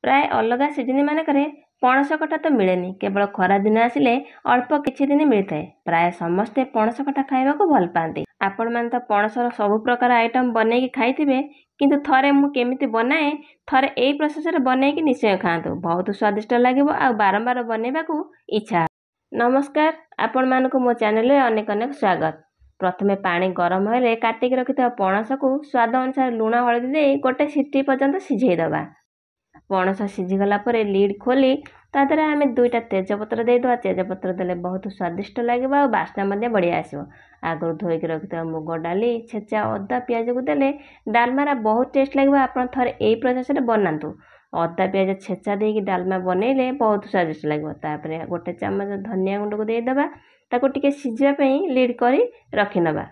प्राय अलग सीजन मानक पणस कटा तो मिलेनि केवल खरा दिन आसिले अल्प किछि दिन मिलता है। प्राय समस्ते पणस कटा खाइबा को भल पाती। आपण मान तो पणसर सब प्रकार आइटम बनैकी खाइथिबे किंतु थरे मु केमिति बनाए थरे एई प्रोसेस रे बनैकी निश्चय खातु। बहुत स्वादिष्ट लागिबो आ बारंबार बनैबा को इच्छा। नमस्कार, आपण मानकु मो चैनल रे अनेक अनेक स्वागत। प्रथमे पानी गरम हेले काटिकी रखिथा पणस को स्वाद अनुसार लूण हळदी दे गोटे सीटी पर्यंत सिझेई दबा। पणस सिझीगला पर लिड खोली तादरे आम दुईटा तेजपत्र देदेवा। तेजपत्र देले बहुत स्वादिष्ट लगे और बास्ना बढ़िया आसो। आगु धोईक रखिथा मुग डाली छेचा अदा पियाज को देले डालमारा बहुत टेस्ट लगे। आप थरे यही प्रोसेस बनातु। अदा पियाज छेचा देकी डालमा बनइले बहुत स्वादिष्ट लगे। तापर गोटे चामच धनिया गुंड को देदेवा। ताको टिके सिझापी लिड कर रखिनवा।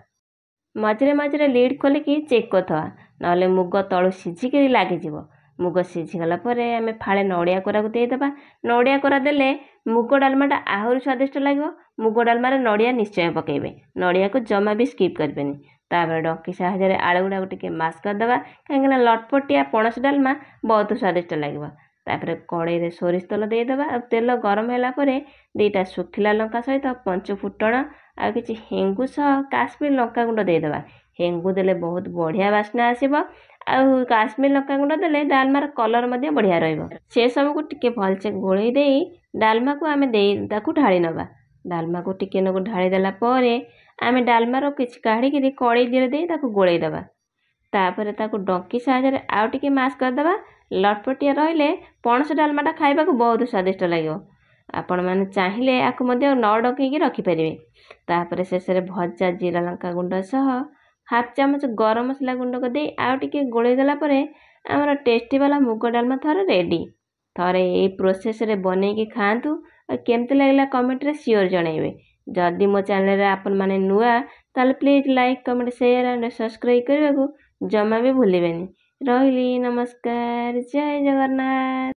मझे मझे लिड खोलिकी चेक करथवा नले मुग तलु सिझिक लगिଯିव। मुग सिझीगला आम फाड़े नड़िया कोरा को देदेवा। नड़िया कोरा देले मुग डालमाटा आहरी स्वादिष्ट लगे। मुग डालमार नड़िया निश्चय पकेबे। नड़िया को जमा भी स्किप करबेनी। तापर डंकी साहाय्य आलू गुड़ा टिके मास करदेवा कहीं लटपटिया पणस डालमा बहुत स्वादिष्ट लगे। तापर कड़ाई रे सोरिष तेल देदेवा। तेल गरम होला परे दीटा सुखिला लंका सहित पंच फुटण आ किछि हेंगु सह काश्मीर लंका गुंड देदेवा। हेंगु देले बहुत बढ़िया बास्ना आसीबो। आ काश्मीर लंका गुंड देले डालमार कलर मध्य बढ़िया रहिबो। से सब को टिके भलसे गोळेई देई डालमा को आमे देई ताकू ढाळी नबा। डालमा को टिके नगु ढाळी देला परे आमे डालमार किछि काढी कि कड़ाई दिरे देई ताकू गोळेई दबा। तापर ताकू डंकी साहाय्य आउ टिके मास करदेवा। लटपटिया रहिले पणस डालमाटा खाइबा को बहुत स्वादिष्ट लगे। आपण माने चाहिले आकु मध्य न डंकी रखिपारे। तापर शेष रे भजा जीरा लंका गुंड सह हाफ चामच गरम मसला गुंड को दे आउ टिके गोळेई देला परे हमर टेस्टी वाला मुग डालमा थरे रेडी। थरे ए प्रोसेस रे बनैकी खातु। केमते लागला कमेंट रे श्योर जणाइबे। जदि मो चैनल रे आपण माने नुआ ताले please like comment share and subscribe करबा को जमा भी भूलिबेनी। रहिली नमस्कार, जय जगन्नाथ।